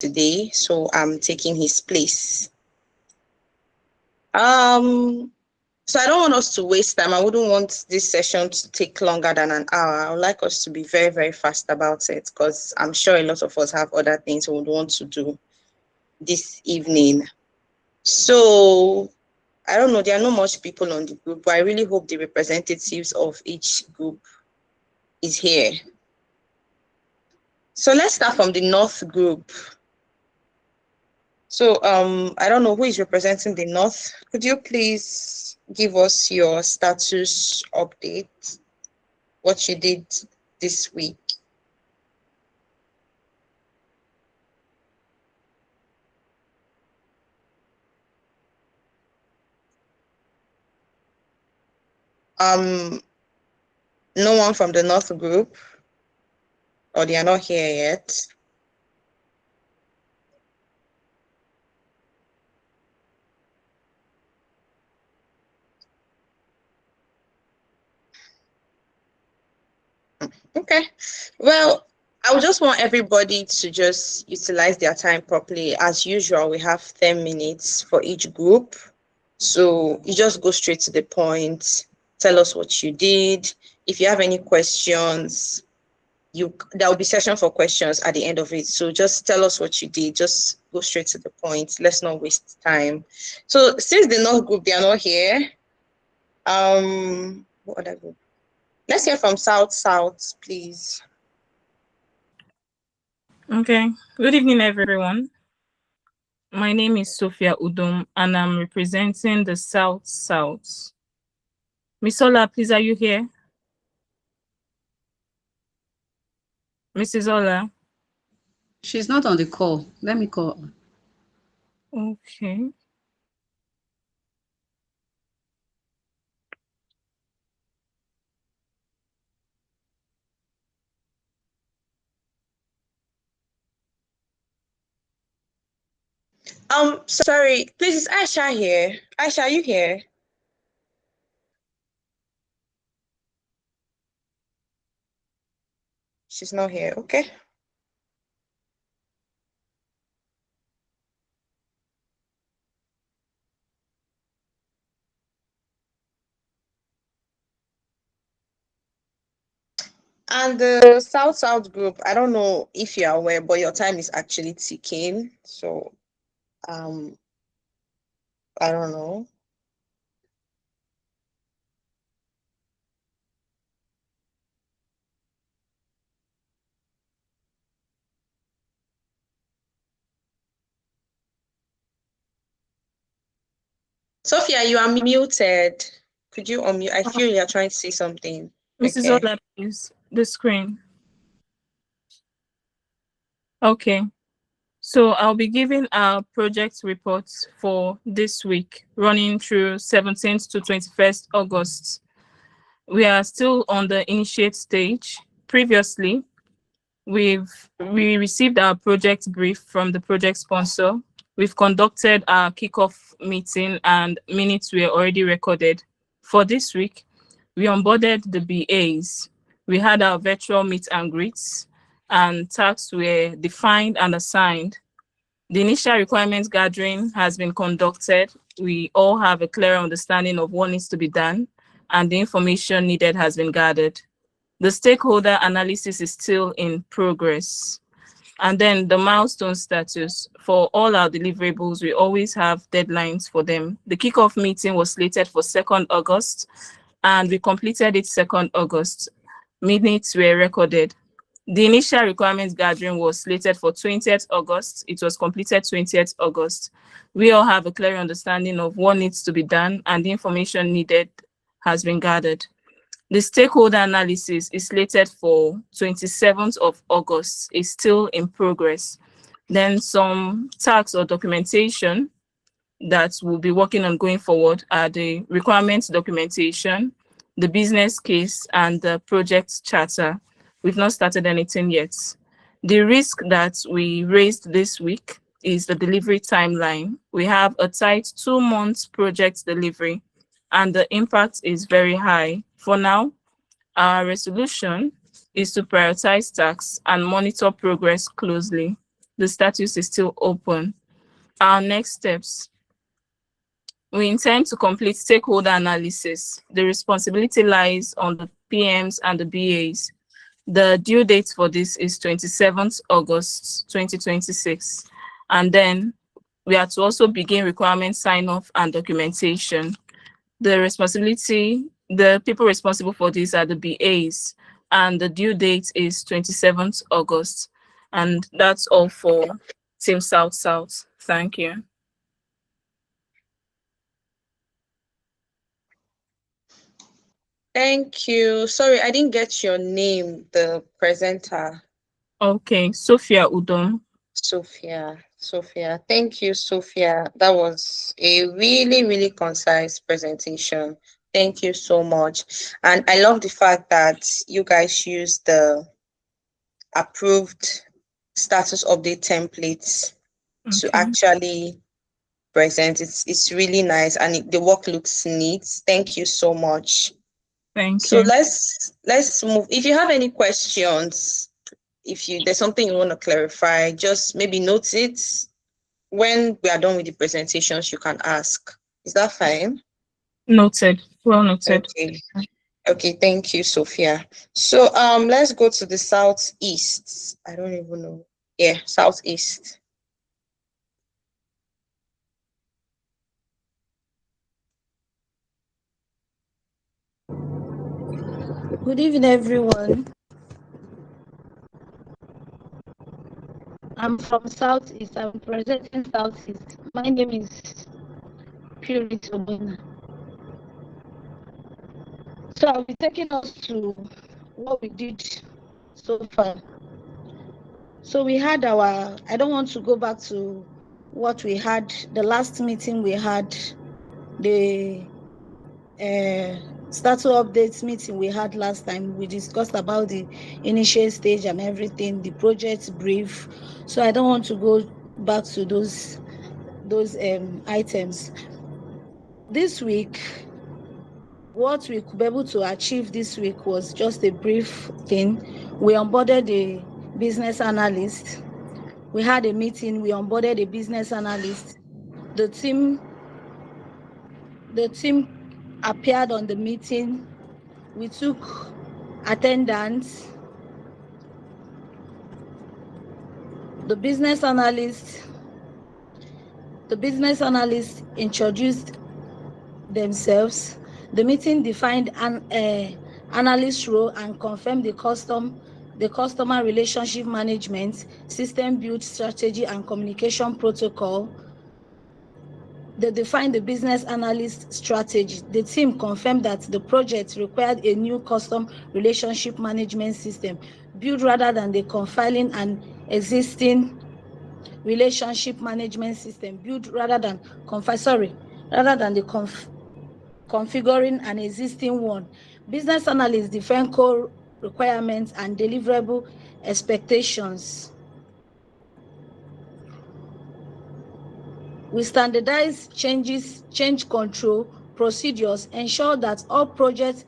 today, so I'm taking his place. So I don't want us to waste time. I wouldn't want this session to take longer than an hour. I would like us to be very, very fast about it because I'm sure a lot of us have other things we would want to do this evening. So I don't know, there are not much people on the group, but I really hope the representatives of each group is here. So let's start from the North group. So I don't know who is representing the North. Could you please give us your status update, what you did this week? No one from the North group, or they are not here yet? Okay, well, I would just want everybody to just utilize their time properly. As usual, we have 10 minutes for each group. So you just go straight to the point, tell us what you did. If you have any questions, there will be session for questions at the end of it. So just tell us what you did. Just go straight to the point. Let's not waste time. So since the North group, they are not here. What other group? Let's hear from South, please. Okay. Good evening, everyone. My name is Sophia Udom, and I'm representing the South. Miss Ola, please, are you here? Mrs. Ola? She's not on the call. Let me call her. Okay. Sorry, please, is Aisha here? Aisha, are you here? She's not here, okay. And the South group, I don't know if you're aware, but your time is actually ticking. So, I don't know. Sophia, you are muted. Could you unmute? I feel you're trying to say something. Mrs. Okay. Ola, please, the screen. Okay. So I'll be giving our project reports for this week, running through 17th to 21st August. We are still on the initiate stage. Previously, we received our project brief from the project sponsor. We've conducted our kickoff meeting and minutes were already recorded. For this week, we onboarded the BAs. We had our virtual meet and greets, and tasks were defined and assigned. The initial requirements gathering has been conducted. We all have a clear understanding of what needs to be done, and the information needed has been gathered. The stakeholder analysis is still in progress. And then the milestone status for all our deliverables, we always have deadlines for them. The kickoff meeting was slated for 2nd August, and we completed it 2nd August. Minutes were recorded. The initial requirements gathering was slated for 20th August. It was completed 20th August. We all have a clear understanding of what needs to be done, and the information needed has been gathered. The stakeholder analysis is slated for 27th of August. It's still in progress. Then some tasks or documentation that we'll be working on going forward are the requirements documentation, the business case, and the project charter. We've not started anything yet. The risk that we raised this week is the delivery timeline. We have a tight 2 months project delivery, and the impact is very high. For now, our resolution is to prioritize tasks and monitor progress closely. the status is still open. Our next steps. We intend to complete stakeholder analysis. The responsibility lies on the PMs and the BAs. The due date for this is 27th August 2026. And then we are to also begin requirement sign-off and documentation. The people responsible for this are the BAs, and the due date is 27th August. And that's all for Team South South. Thank you. Thank you. Sorry, I didn't get your name, the presenter. Okay, Sophia Udom. Sophia. Thank you, Sophia. That was a really, really concise presentation. Thank you so much. And I love the fact that you guys use the approved status update templates to actually present. It's really nice, and the work looks neat. Thank you so much. Thank So you. let's move. If you have any questions, there's something you want to clarify, just maybe note it. When we are done with the presentations, you can ask. Is that fine? Noted. Well noted. Okay, thank you, Sophia. So let's go to the Southeast. I don't even know. Yeah, Southeast. Good evening, everyone. I'm from Southeast. I'm presenting Southeast. My name is Purity Obuna. So I'll be taking us to what we did so far. So we had I don't want to go back to what we had, the last meeting we had, the status updates meeting we had last time. We discussed about the initial stage and everything, the project brief. So I don't want to go back to those items. This week, what we could be able to achieve this week was just a brief thing. We onboarded a business analyst. We had a meeting. We onboarded a business analyst. The team appeared on the meeting. We took attendance. The business analyst introduced themselves. The meeting defined an analyst role and confirmed the customer relationship management system, build strategy and communication protocol. They defined the business analyst strategy. The team confirmed that the project required a new custom relationship management system, built rather than the confiling an existing relationship management system, configuring an existing one. Business analysts define core requirements and deliverable expectations. We standardize change control procedures, ensure that all project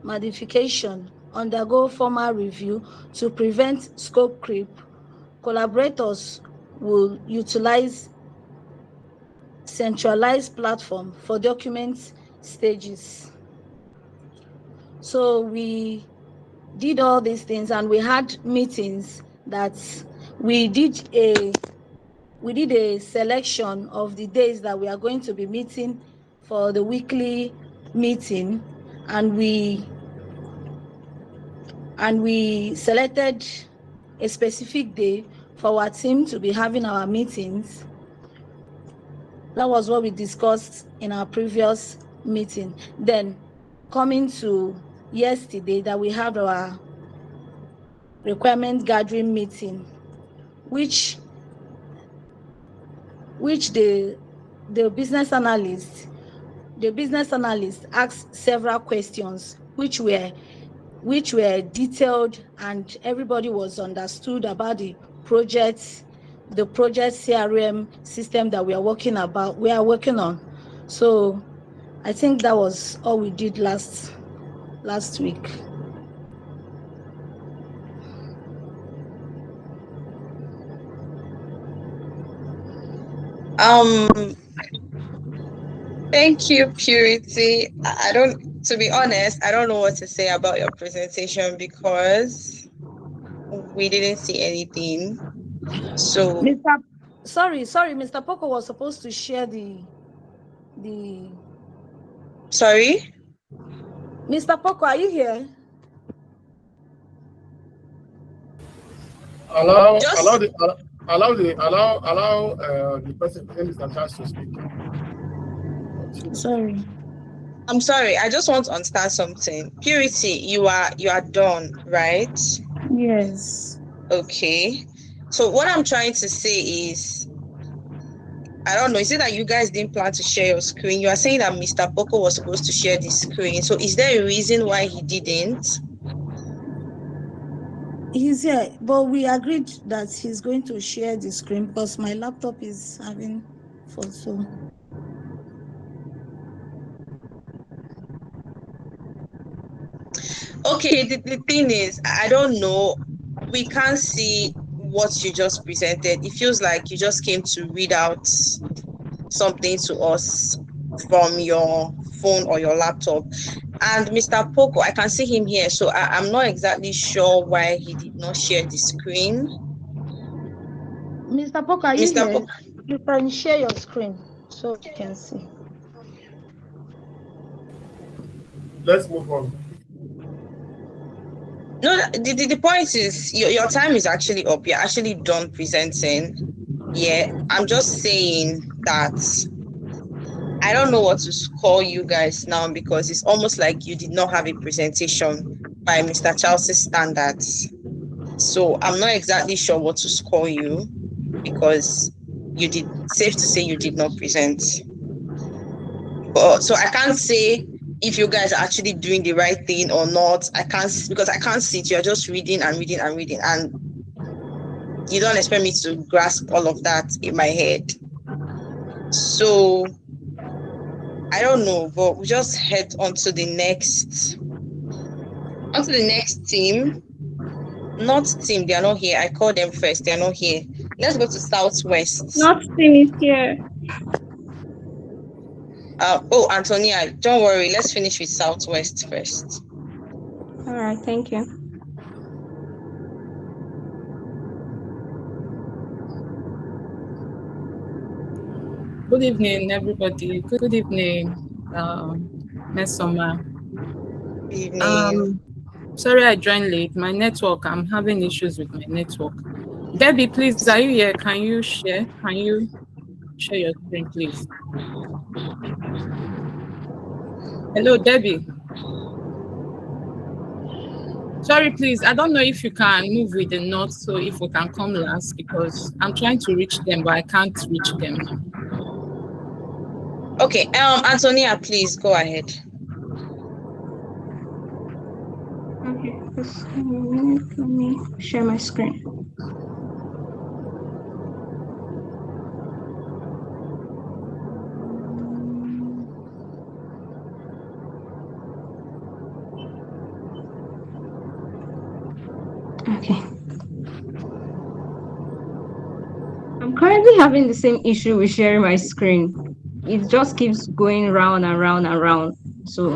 modification undergo formal review to prevent scope creep. Collaborators will utilize centralized platform for document stages. So we did all these things, and we had meetings that we did a selection of the days that we are going to be meeting for the weekly meeting, and we selected a specific day for our team to be having our meetings. That was what we discussed in our previous meeting. Then coming to yesterday, that we had our requirement gathering meeting, which the business analyst asked several questions which were detailed, and everybody was understood about the project CRM system that we are working on. So I think that was all we did last week. Thank you, Purity. I don't, to be honest, I don't know what to say about your presentation because we didn't see anything. So, Sorry, Mr. Poco was supposed to share the sorry? Mr. Poco, are you here? Allow Just- the person Mr. Charles to speak. Sorry. I'm sorry, I just want to understand something. Purity, you are done, right? Yes. Okay. So what I'm trying to say is, I don't know, is it that you guys didn't plan to share your screen? You are saying that Mr. Poco was supposed to share the screen. So is there a reason why he didn't? He's here, but we agreed that he's going to share the screen because my laptop is having fault. So Okay, the thing is, I don't know. We can't see what you just presented. It feels like you just came to read out something to us from your phone or your laptop. And Mr. Poco, I can see him here, so I'm not exactly sure why he did not share the screen. Mr. Poco, are you Mr. here? Poco, You can share your screen so you can see. Let's move on. no, the point is your time is actually up. You're actually done presenting. Yeah, I'm just saying that I don't know what to call you guys now because it's almost like you did not have a presentation by Mr. Charles's standards. So I'm not exactly sure what to score you because safe to say you did not present. So I can't say if you guys are actually doing the right thing or not. I can't, because I can't see it. You're just reading and reading and reading, and you don't expect me to grasp all of that in my head. So I don't know, but we just head on to the next team. Not team, they are not here. I called them first, they are not here. Let's go to Southwest. Not team is here. Oh, Antonia, don't worry. Let's finish with Southwest first. All right, thank you. Good evening, everybody. Good evening, Mesoma. Good evening. Sorry I joined late. My network, I'm having issues with my network. Debbie, please, are you here? Can you share? Can you share your screen, please? Hello, Debbie. Sorry, please. I don't know if you can move with the notes, so if we can come last, because I'm trying to reach them, but I can't reach them now. Okay, Antonia, please go ahead. Okay, just give me a minute. Let me share my screen. Okay. I'm currently having the same issue with sharing my screen. It just keeps going round and round and round. So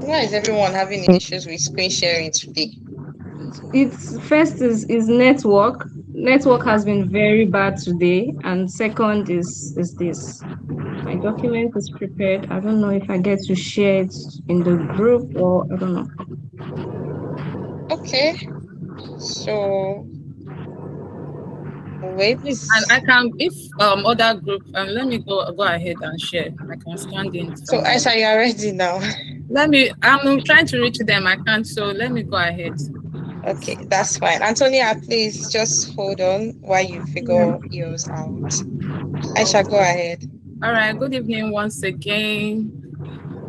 Why is everyone having issues with screen sharing today? it's first is network. Network has been very bad today, and second is this. My document is prepared. I don't know if I get to share it in the group or I don't know. Okay, so wait. And I can, if other group, let me go ahead and share. I can stand in. So Aisha, you are ready now. I'm trying to reach them. I can't, so let me go ahead. Okay, that's fine. Antonia, please just hold on while you figure yours out. Aisha, go ahead. All right, good evening once again,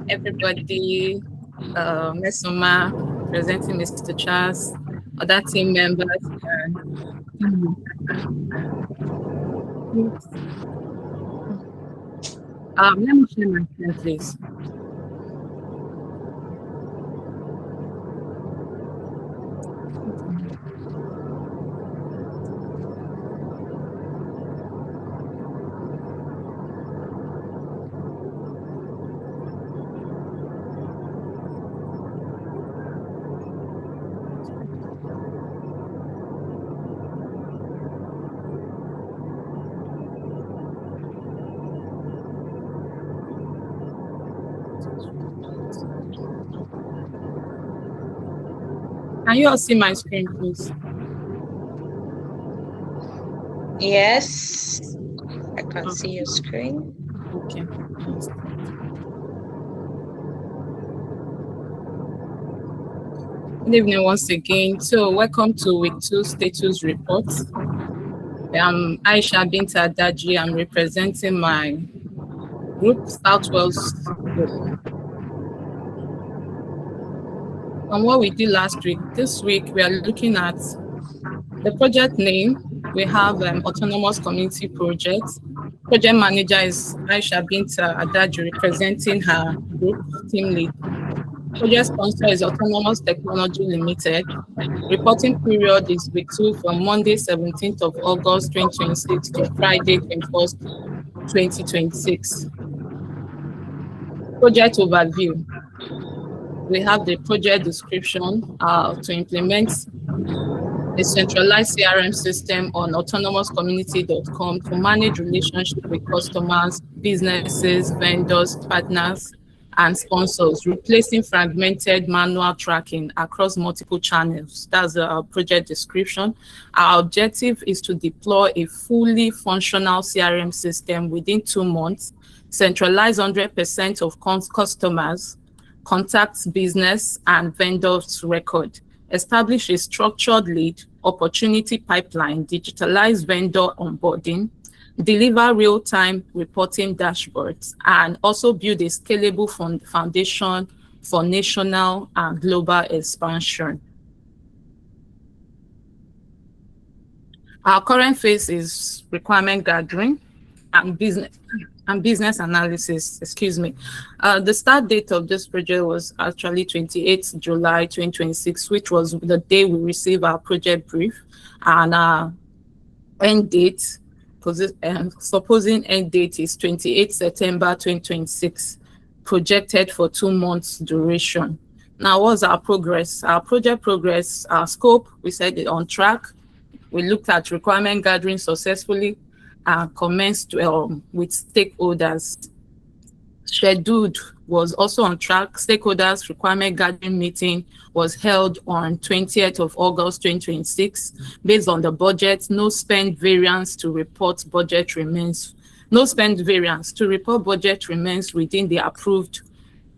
everybody. Mesoma, presenting Mr. Charles, other team members. Let me share my screen, please. Can you all see my screen, please? Yes, I can see your screen. Okay. Good evening once again. So welcome to week 2 status report. I'm Aisha Bint Adaji. I'm representing my group, Southwest Group. And what we did last week, this week we are looking at the project name. We have Autonomous Community Project. Project manager is Aisha Bint Adaji, representing her group, team lead. Project sponsor is Autonomous Technology Limited. Reporting period is week 2 from Monday 17th of August 2026 to Friday 21st, 2026. Project overview. We have the project description to implement a centralized CRM system on autonomouscommunity.com to manage relationship with customers, businesses, vendors, partners, and sponsors, replacing fragmented manual tracking across multiple channels. That's the project description. Our objective is to deploy a fully functional CRM system within 2 months, centralize 100% of customers, contacts, business, and vendors record, establish a structured lead opportunity pipeline, digitalize vendor onboarding, deliver real-time reporting dashboards, and also build a scalable foundation for national and global expansion. Our current phase is requirement gathering and business analysis, excuse me. The start date of this project was actually 28th July 2026, which was the day we received our project brief, and our end date, supposing end date is 28 September 2026, projected for 2 months duration. Now, what's our progress? Our project progress, our scope, we said it on track. We looked at requirement gathering successfully and commenced with stakeholders. Scheduled was also on track. Stakeholders requirement gathering meeting was held on 20th of August 2026. Based on the budget, no spend variance to report budget remains. No spend variance to report budget remains within the approved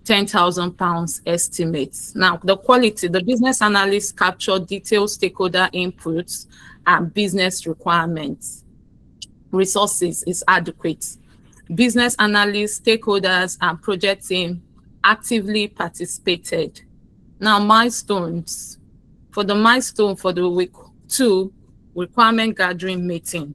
£10,000 estimates. Now, the quality, the business analysts captured detailed stakeholder inputs and business requirements. Resources is adequate. Business analysts, stakeholders, and project team actively participated. Now, milestones. For the milestone for the week 2 requirement gathering meeting,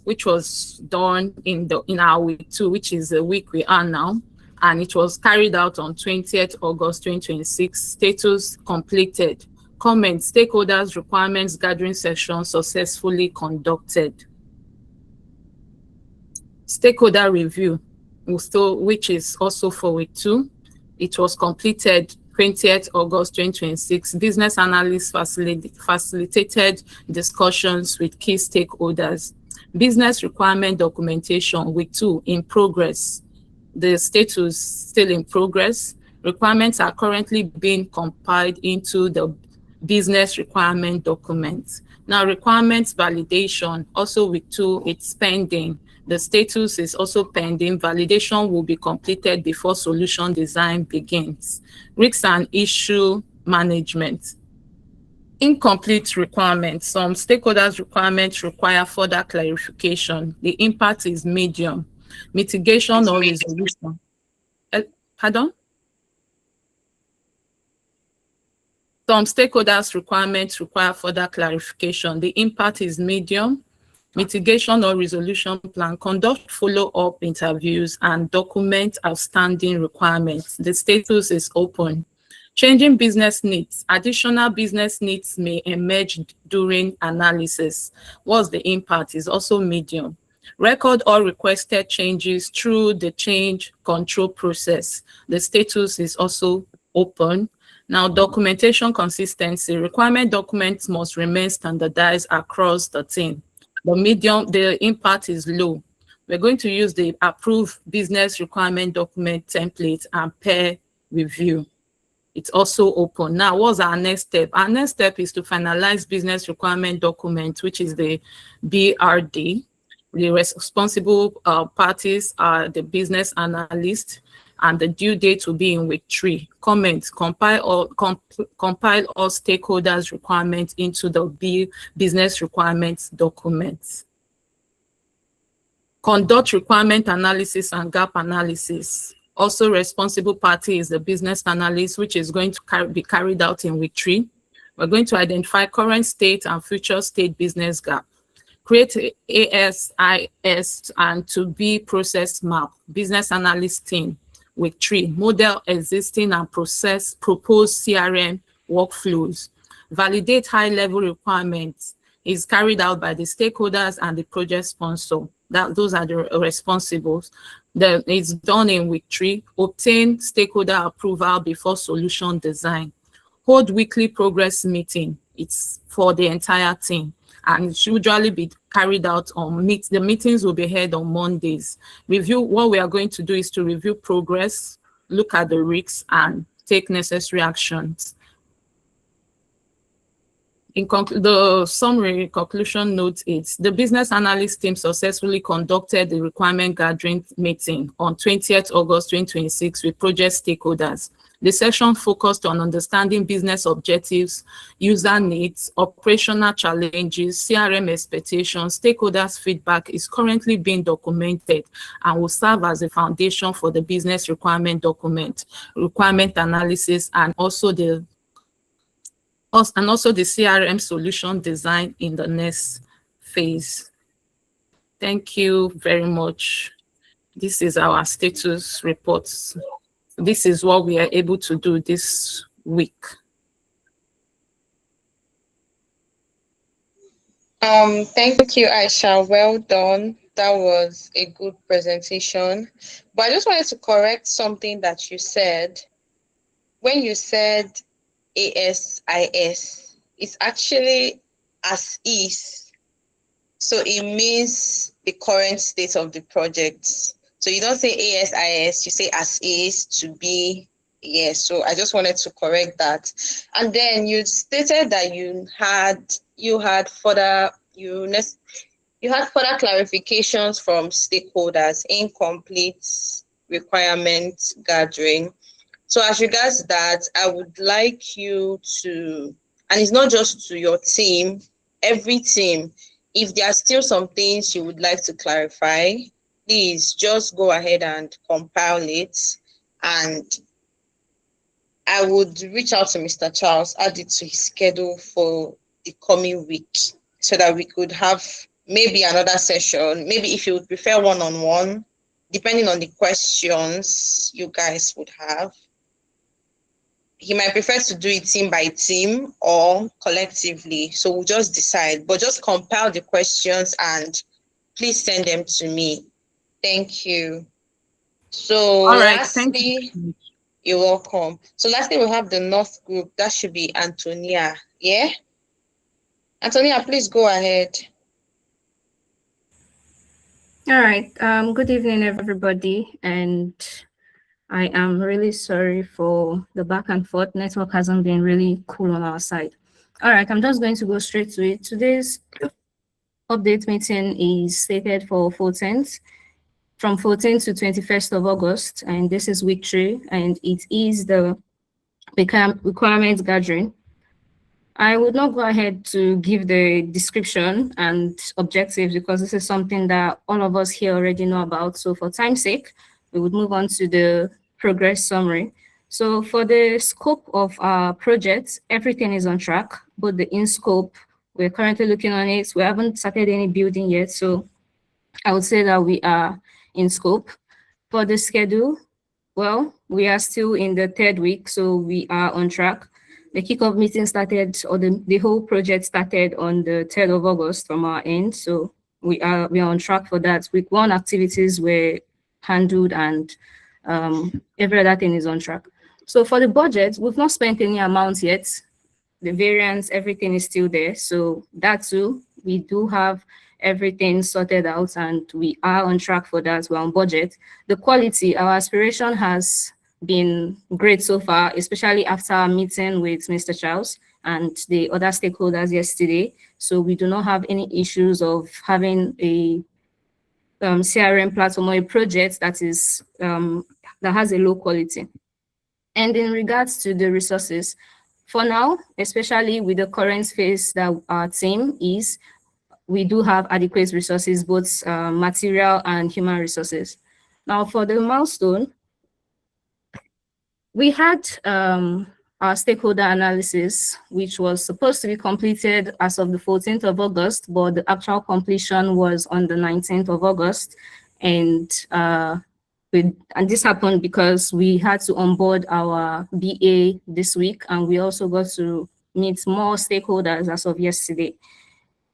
which was done in our week 2, which is the week we are now, and it was carried out on 20th August 2026. Status completed. Comments, stakeholders requirements gathering session successfully conducted. Stakeholder review, which is also for week 2. It was completed 20th August 2026. Business analysts facilitated discussions with key stakeholders. Business requirement documentation, week 2, in progress. The status still in progress. Requirements are currently being compiled into the business requirement documents. Now, requirements validation, also week 2, it's pending. The status is also pending. Validation will be completed before solution design begins. Risks and issue management. Incomplete requirements. Some stakeholders' requirements require further clarification. The impact is medium. Mitigation or resolution. Pardon? Some stakeholders' requirements require further clarification. The impact is medium. Mitigation or resolution plan, conduct follow-up interviews and document outstanding requirements. The status is open. Changing business needs. Additional business needs may emerge during analysis. What's the impact is also medium. Record all requested changes through the change control process. The status is also open. Now, documentation consistency. Requirement documents must remain standardized across the team. The impact is low. We're going to use the approved business requirement document template and peer review. It's also open. Now, what's our next step? Our next step is to finalize business requirement document, which is the BRD. The responsible parties are the business analyst, and the due date will be in week 3. Comment, compile all stakeholders' requirements into the business requirements document. Conduct requirement analysis and gap analysis. Also, responsible party is the business analyst, which is going to be carried out in week 3. We're going to identify current state and future state business gap. Create ASIS and to be process map. Business analyst team. Week 3, model existing and process proposed CRM workflows. Validate high-level requirements is carried out by the stakeholders and the project sponsor. Those are the responsibles. It's done in week 3. Obtain stakeholder approval before solution design. Hold weekly progress meeting. It's for the entire team, and it should usually be carried out on the meetings will be held on Mondays. Review, what we are going to do is to review progress, look at the risks, and take necessary actions. In the summary conclusion note is the business analyst team successfully conducted the requirement gathering meeting on 20th August 2026 with project stakeholders. The session focused on understanding business objectives, user needs, operational challenges, CRM expectations. Stakeholders' feedback is currently being documented and will serve as a foundation for the business requirement document, requirement analysis, and also the CRM solution design in the next phase. Thank you very much. This is our status reports. This is what we are able to do this week. Thank you, Aisha. Well done. That was a good presentation. But I just wanted to correct something that you said. When you said ASIS, it's actually as is. So it means the current state of the project. So you don't say ASIS, you say as is, to be. Yes, so I just wanted to correct that. And then you stated that you had further clarifications from stakeholders, incomplete requirement gathering. So as regards that, I would like you to, and it's not just to your team, every team, if there are still some things you would like to clarify, please just go ahead and compile it, and I would reach out to Mr. Charles, add it to his schedule for the coming week so that we could have maybe another session, maybe if you would prefer one-on-one, depending on the questions you guys would have. He might prefer to do it team by team or collectively, so we'll just decide, but just compile the questions and please send them to me. Thank you. So All right, lastly, you're welcome. So lastly, we have the North group. That should be Antonia. Yeah? Antonia, please go ahead. All right. Good evening, everybody. And I am really sorry for the back and forth. Network hasn't been really cool on our side. All right, I'm just going to go straight to it. Today's update meeting is slated for 14th, from 14th to 21st of August, and this is week 3, and it is the requirements gathering. I would not go ahead to give the description and objectives because this is something that all of us here already know about. So for time's sake, we would move on to the progress summary. So for the scope of our project, everything is on track, but the in-scope, we're currently looking on it. We haven't started any building yet, so I would say that we are in scope. For the schedule, well, we are still in the 3rd week, so we are on track. The kickoff meeting started, or the whole project started on the 3rd of August from our end, so we are on track for that. Week 1 activities were handled, and every other thing is on track. So for the budget, we've not spent any amount yet. The variance, everything is still there. So that too, we do have everything sorted out and we are on track for that. We're on budget. The quality, our aspiration has been great so far, especially after our meeting with Mr. Charles and the other stakeholders yesterday. So we do not have any issues of having a CRM platform or a project that is that has a low quality. And in regards to the resources, for now, especially with the current phase that our team is, we do have adequate resources, both material and human resources. Now for the milestone, we had our stakeholder analysis, which was supposed to be completed as of the 14th of August, but the actual completion was on the 19th of August. And this happened because we had to onboard our BA this week, and we also got to meet more stakeholders as of yesterday.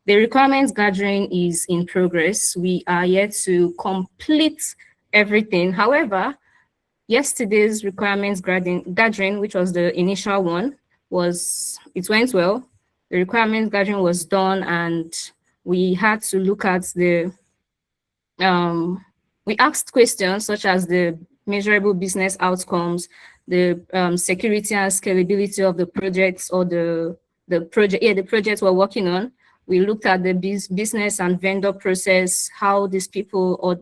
The requirements gathering is in progress. We are yet to complete everything. However, yesterday's requirements gathering, which was the initial one, it went well. The requirements gathering was done, and we had to look at we asked questions such as the measurable business outcomes, the security and scalability of the projects or the projects we're working on. We looked at the business and vendor process, how these people or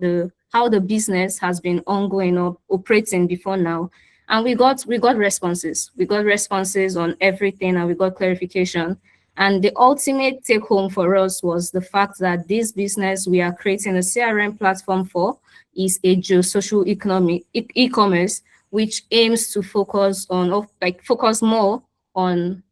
how the business has been ongoing or operating before now. And we got responses. We got responses on everything, and we got clarification. And the ultimate take home for us was the fact that this business we are creating a CRM platform for is a geosocial e-commerce, which aims to focus more on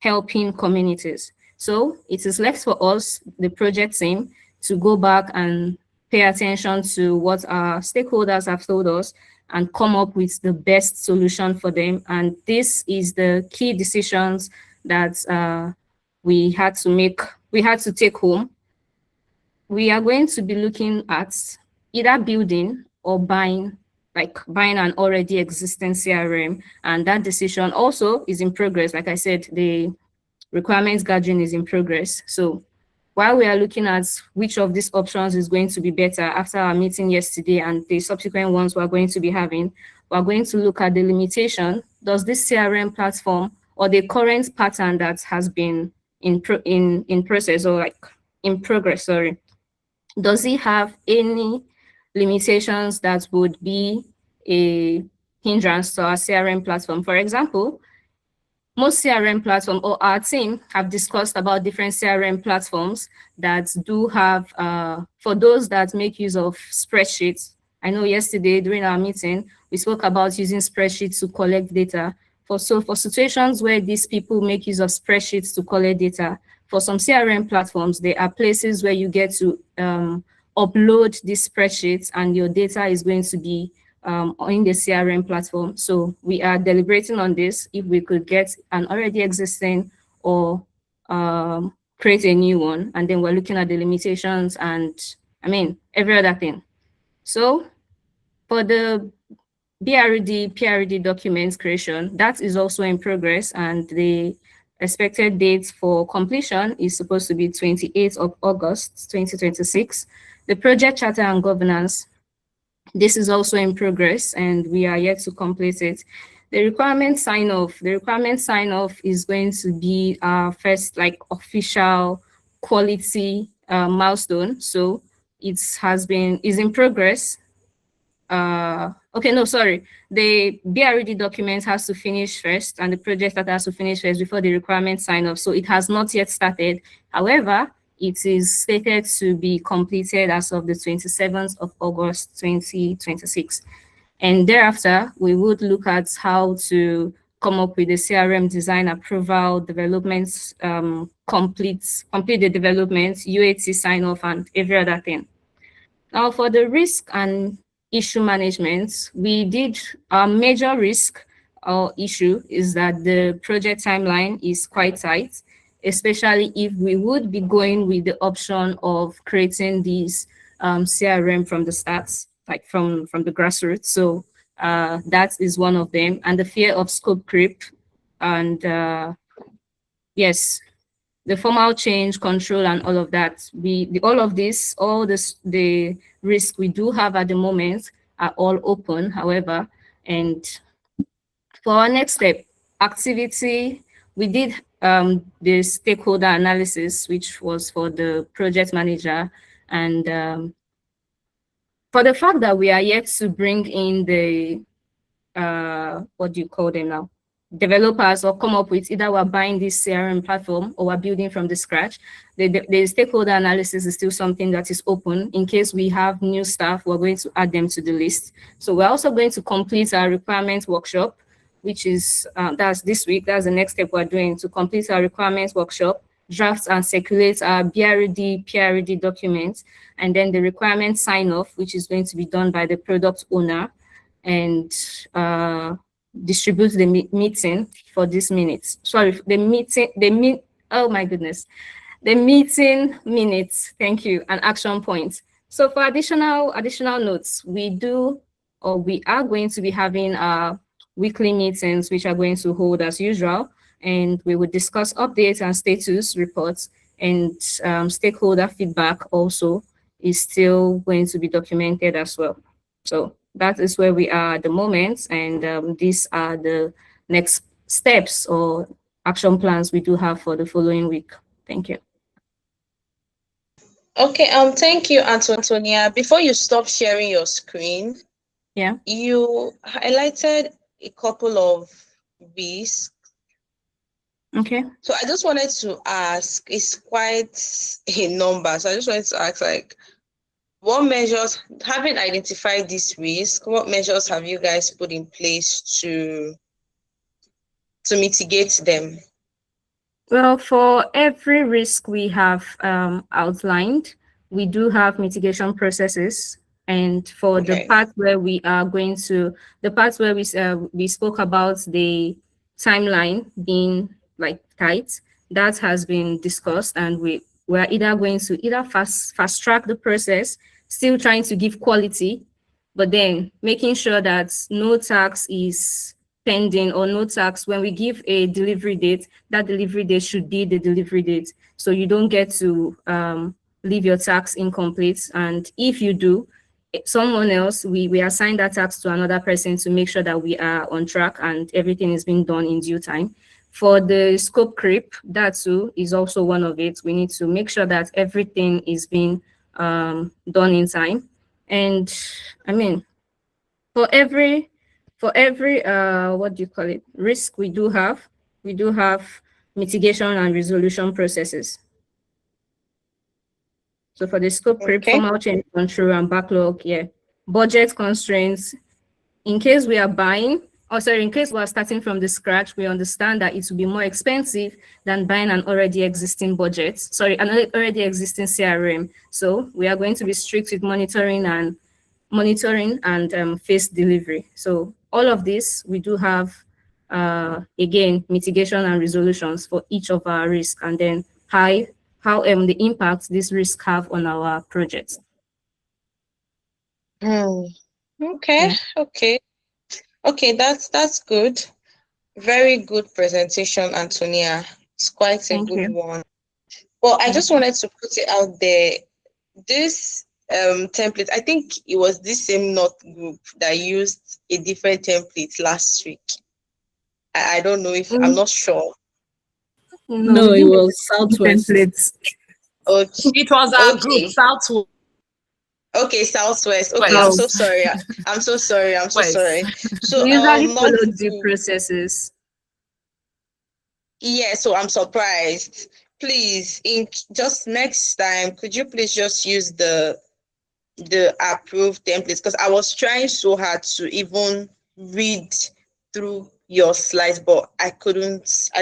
helping communities. So it is left for us, the project team, to go back and pay attention to what our stakeholders have told us and come up with the best solution for them. And this is the key decisions that we had to take home. We are going to be looking at either building or buying an already existing CRM. And that decision also is in progress. Like I said, the requirements gathering is in progress. So while we are looking at which of these options is going to be better after our meeting yesterday and the subsequent ones we're going to be having, we're going to look at the limitation. Does this CRM platform or the current pattern that has been in progress, does it have any limitations that would be a hindrance to our CRM platform? For example, most CRM platform or our team have discussed about different CRM platforms that do have, for those that make use of spreadsheets. I know yesterday during our meeting, we spoke about using spreadsheets to collect data. For situations where these people make use of spreadsheets to collect data, for some CRM platforms, there are places where you get to upload these spreadsheets and your data is going to be in the CRM platform. So we are deliberating on this, if we could get an already existing or create a new one. And then we're looking at the limitations and every other thing. So for the PRD documents creation, that is also in progress, and the expected date for completion is supposed to be 28th of August, 2026. The project charter and governance, this is also in progress, and we are yet to complete it. The requirement sign-off is going to be our first official quality milestone. So is in progress. The BRD document has to finish first, and the project that has to finish first before the requirement sign-off. So it has not yet started. However, it is stated to be completed as of the 27th of August, 2026. And thereafter, we would look at how to come up with the CRM design approval, developments, complete the development, UAT sign-off, and every other thing. Now, for the risk and issue management, we did a major risk or issue is that the project timeline is quite tight, especially if we would be going with the option of creating these CRM from the start, from the grassroots. So that is one of them, and the fear of scope creep, and yes, the formal change control and all of that. The risk we do have at the moment are all open, however, and For our next step, activity, we did the stakeholder analysis, which was for the project manager. And for the fact that we are yet to bring in the, what do you call them now? Developers, or come up with, either we're buying this CRM platform or we're building from the scratch. The stakeholder analysis is still something that is open. In case we have new staff, we're going to add them to the list. So we're also going to complete our requirements workshop, which is, that's this week. That's the next step we're doing, to complete our requirements workshop, draft and circulate our BRD, PRD documents, and then the requirement sign off, which is going to be done by the product owner, and distribute the meeting for this minutes. Sorry, oh my goodness. The meeting minutes, thank you, and action points. So for additional notes, we are going to be having weekly meetings, which are going to hold as usual, and we will discuss updates and status reports, and stakeholder feedback also is still going to be documented as well. So that is where we are at the moment, and these are the next steps or action plans we do have for the following week. Thank you. Okay, thank you, Antonia. Before you stop sharing your screen, yeah, you highlighted a couple of risks. Okay. So I just wanted to ask, it's quite a number. So I just wanted to ask, like, what measures, having identified this risk, what measures have you guys put in place to mitigate them? Well, for every risk we have outlined, we do have mitigation processes. And for the part where we are going to, the part where we spoke about the timeline being like tight, that has been discussed, and we're either going to either fast track the process, still trying to give quality, but then making sure that no tax is pending, or no tax, when we give a delivery date, that delivery date should be the delivery date. So you don't get to leave your tax incomplete. And if you do, someone else, we assign that tax to another person to make sure that we are on track and everything is being done in due time. For the scope creep, that too is also one of it. We need to make sure that everything is being done in time. And I mean, for every what do you call it, risk, we do have mitigation and resolution processes. So for the scope creep, formal change control and backlog, budget constraints, in case we are buying, in case we are starting from the scratch, we understand that it will be more expensive than buying an already existing budget, an already existing CRM. So we are going to be strict with monitoring and phase delivery. So all of this, we do have, again, mitigation and resolutions for each of our risks, and then how the impact these risks have on our projects. Okay, that's good. Very good presentation, Antonia. It's quite a good one. Well, I just wanted to put it out there. This template, I think it was this same North group that used a different template last week. I don't know if I'm not sure. No, it was Southwest. Okay. It was our group, Southwest. Okay, Southwest. Okay, I'm so sorry. I'm so sorry. So we usually follow the processes. Yeah, so I'm surprised. Please, just next time, could you please just use the approved templates? Because I was trying so hard to even read through your slides, but I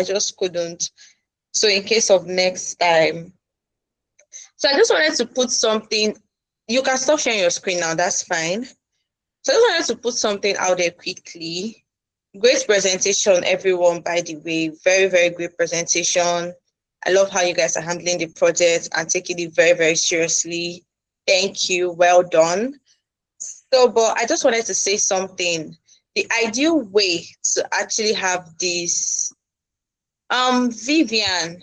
just couldn't. So in case of next time. So I just wanted to put something. You can stop sharing your screen now, that's fine. So I just wanted to put something out there quickly. Great presentation, everyone, by the way. Very, very great presentation. I love how you guys are handling the project and taking it very, very seriously. Thank you. Well done. So, but I just wanted to say something. The ideal way to actually have this, Vivian,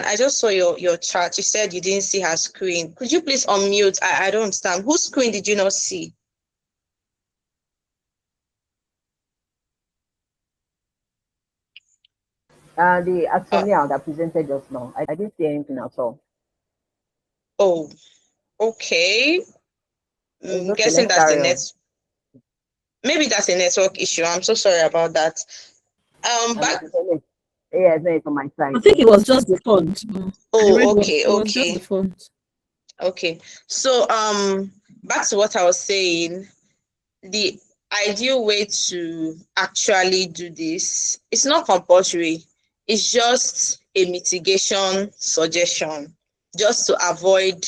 I just saw your chat. You said you didn't see her screen. Could you please unmute? I don't understand. Whose screen did you not see? The Uh, Antonia that presented just now. I didn't see anything at all. oh, okay. It's okay. Guessing Let's that's the carry on. net. Maybe that's a network issue. I'm so sorry about that. Back. Yeah, no, it's on my I side. think it was just the font. I read Oh, what okay, it was just the okay, font. okay. So, back to what I was saying. The ideal way to actually do this, it's not compulsory. It's just a mitigation suggestion, just to avoid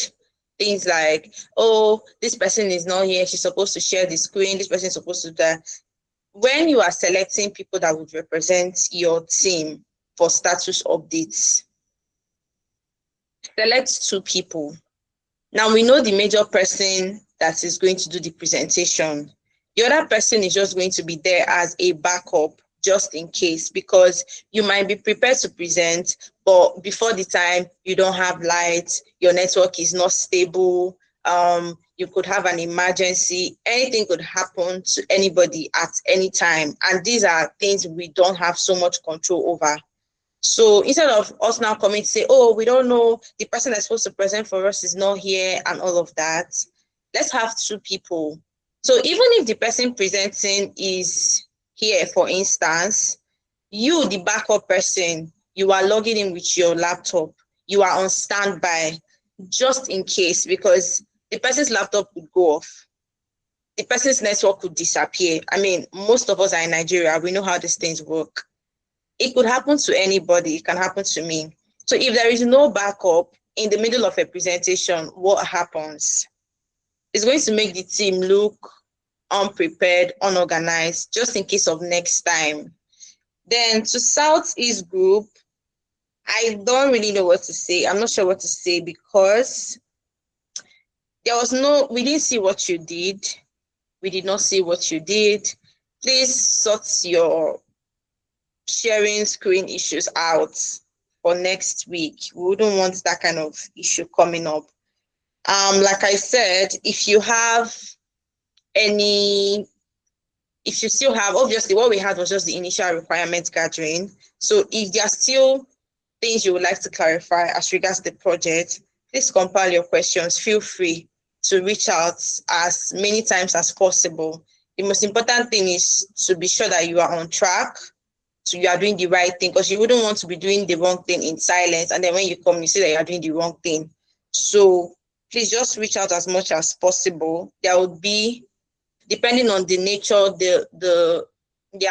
things like, oh, this person is not here, she's supposed to share the screen, this person is supposed to do that. When you are selecting people that would represent your team for status updates, select 2 people. Now we know the major person that is going to do the presentation. The other person is just going to be there as a backup, just in case, because you might be prepared to present, but before the time you don't have light, your network is not stable, you could have an emergency, anything could happen to anybody at any time. And these are things we don't have so much control over. So instead of us now coming to say, oh, we don't know, the person that's supposed to present for us is not here and all of that, let's have 2 people. So even if the person presenting is here, for instance, you, the backup person, you are logging in with your laptop, you are on standby, just in case, because the person's laptop could go off, the person's network could disappear. I mean, most of us are in Nigeria, we know how these things work. It could happen to anybody. It can happen to me. So if there is no backup in the middle of a presentation, what happens? It's going to make the team look unprepared, unorganized, just in case of next time. Then to Southeast Group, I don't really know what to say. I'm not sure what to say because we didn't see what you did. We did not see what you did. Please sort your sharing screen issues out for next week. We wouldn't want that kind of issue coming up. Like I said, if you still have, obviously what we had was just the initial requirements gathering. So if there are still things you would like to clarify as regards the project, please compile your questions. Feel free to reach out as many times as possible. The most important thing is to be sure that you are on track, so you are doing the right thing, because you wouldn't want to be doing the wrong thing in silence, and then when you come, you see that you are doing the wrong thing. So please just reach out as much as possible. There would be, depending on the nature, the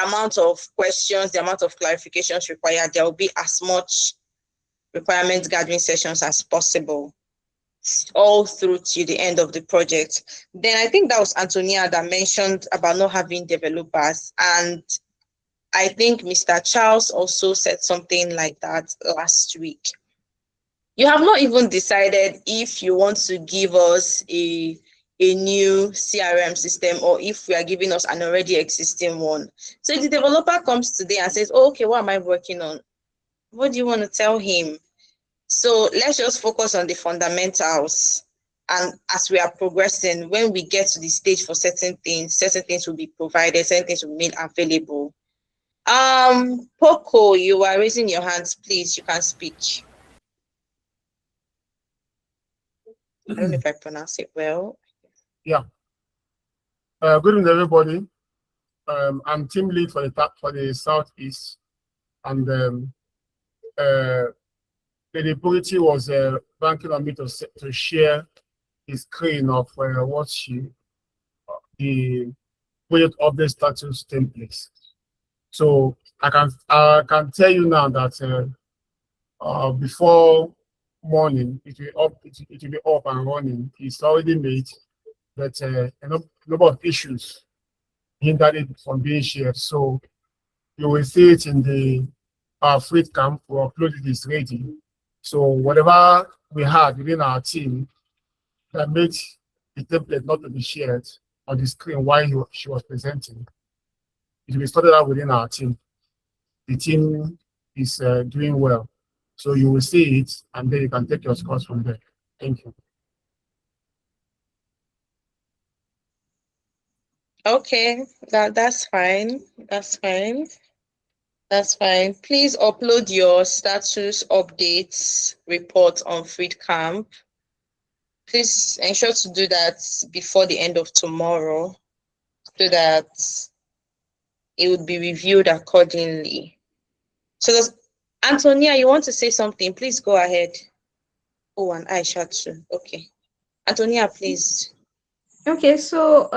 amount of questions, the amount of clarifications required, there will be as much requirement gathering sessions as possible, all through to the end of the project. Then I think that was Antonia that mentioned about not having developers, and I think Mr. Charles also said something like that last week. You have not even decided if you want to give us a new CRM system or if we are giving us an already existing one. So if the developer comes today and says, oh, okay, what am I working on? What do you want to tell him? So let's just focus on the fundamentals. And as we are progressing, when we get to the stage for certain things will be provided, certain things will be made available. Poco, you are raising your hands, please. You can speak. I don't know if I pronounce it well. Yeah. Good evening, everybody. I'm team lead for the Southeast, and Lady Purity was banking on me to share the screen of what the project update status templates. So I can tell you now that before morning it will be up and running. It's already made, but a number of issues hindered it from being shared. So you will see it in the Freight Camp. We uploaded this ready. So whatever we had within our team that made the template not to be shared on the screen while she was presenting, it will be sorted out within our team. The team is doing well. So you will see it, and then you can take your scores from there. Thank you. Okay, that's fine. That's fine. That's fine. Please upload your status updates report on FreedCamp. Please ensure to do that before the end of tomorrow so that it would be reviewed accordingly. So Antonia, you want to say something? Please go ahead. Oh, and Aisha too. Okay. Antonia, please. Okay, so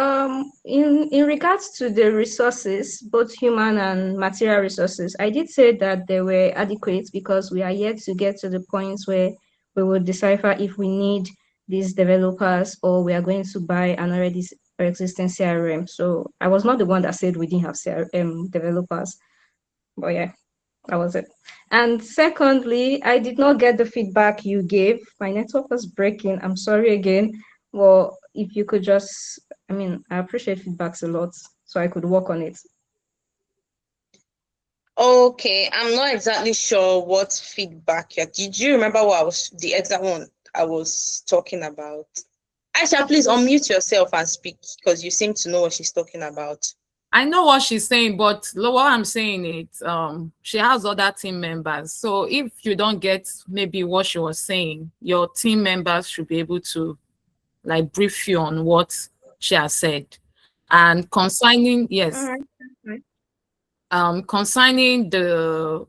in regards to the resources, both human and material resources, I did say that they were adequate because we are yet to get to the point where we will decipher if we need these developers or we are going to buy an already existing CRM. So I was not the one that said we didn't have CRM developers, but yeah, that was it. And secondly, I did not get the feedback you gave. My network was breaking. I'm sorry again. Well, if you could just, I appreciate feedbacks a lot, so I could work on it. Okay, I'm not exactly sure what feedback yet. Did you remember the exact one I was talking about? Aisha, please unmute yourself and speak because you seem to know what she's talking about. I know what she's saying, but what I'm saying is she has other team members. So if you don't get maybe what she was saying, your team members should be able to like brief you on what she has said. And concerning, yes, concerning the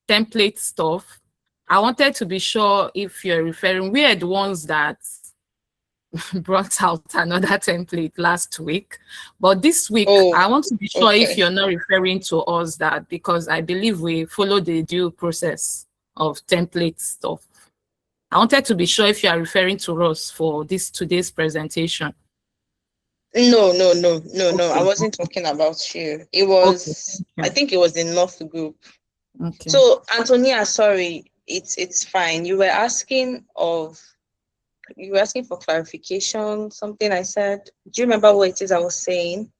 template stuff, I wanted to be sure if you're referring, we are the ones that brought out another template last week, but this week I want to be sure if you're not referring to us, that because I believe we follow the due process of template stuff. I wanted to be sure if you are referring to us for today's presentation. No. I wasn't talking about you. It was, I think it was the North group. Okay. So Antonia, sorry, it's fine. You were asking for clarification, something I said. Do you remember what it is I was saying?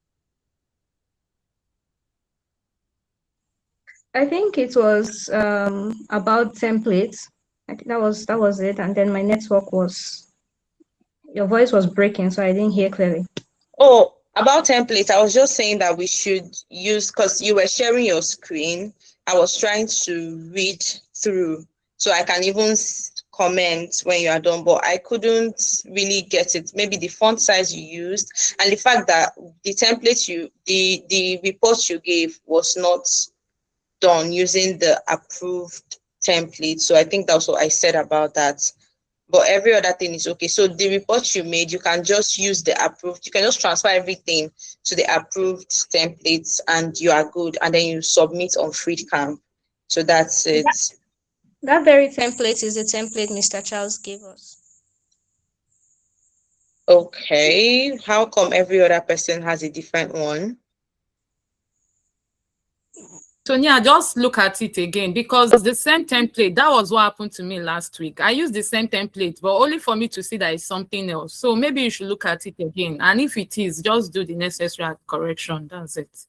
I think it was about templates. I think that was it. And then my network your voice was breaking, so I didn't hear clearly. Oh, about templates, I was just saying that we should use, because you were sharing your screen, I was trying to read through so I can even comment when you are done, but I couldn't really get it. Maybe the font size you used and the fact that the template the report you gave was not done using the approved template. So I think that's what I said about that. But every other thing is okay. So the report you made, you can just use the approved, you can just transfer everything to the approved templates and you are good. And then you submit on FreeCamp. So that's it. That very template is the template Mr. Charles gave us. Okay. How come every other person has a different one? Tonya, just look at it again, because the same template, that was what happened to me last week. I used the same template, but only for me to see that it's something else. So maybe you should look at it again. And if it is, just do the necessary correction. That's it.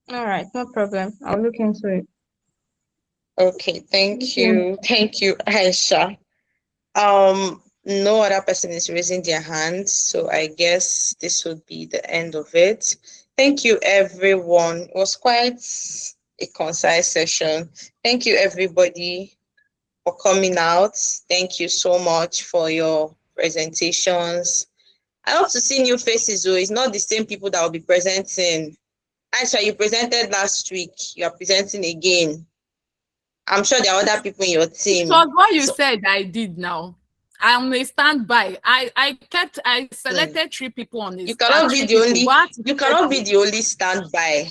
All right, no problem. I'll look into it. Okay, thank you. Thank you, Aisha. No other person is raising their hand, so I guess this would be the end of it. Thank you, everyone. It was quite a concise session. Thank you, everybody, for coming out. Thank you so much for your presentations. I hope to see new faces, though. It's not the same people that will be presenting. Aisha, you presented last week. You are presenting again. I'm sure there are other people in your team. So what you said I did now. I'm a standby. I selected 3 people on this. You cannot be the only. You cannot be the only standby.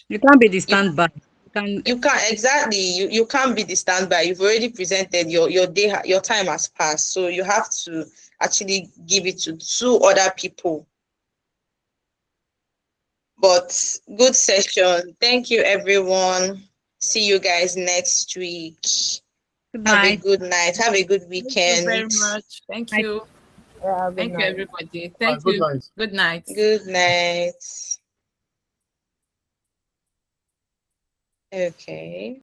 You can't be the standby. You can't exactly. You can't be the standby. You've already presented. Your time has passed. So you have to actually give it to 2 other people. But good session. Thank you, everyone. See you guys next week. Have a good night. Have a good weekend. Thank you very much. Thank you. Thank you, everybody. Thank you. Good night. Good night. Okay.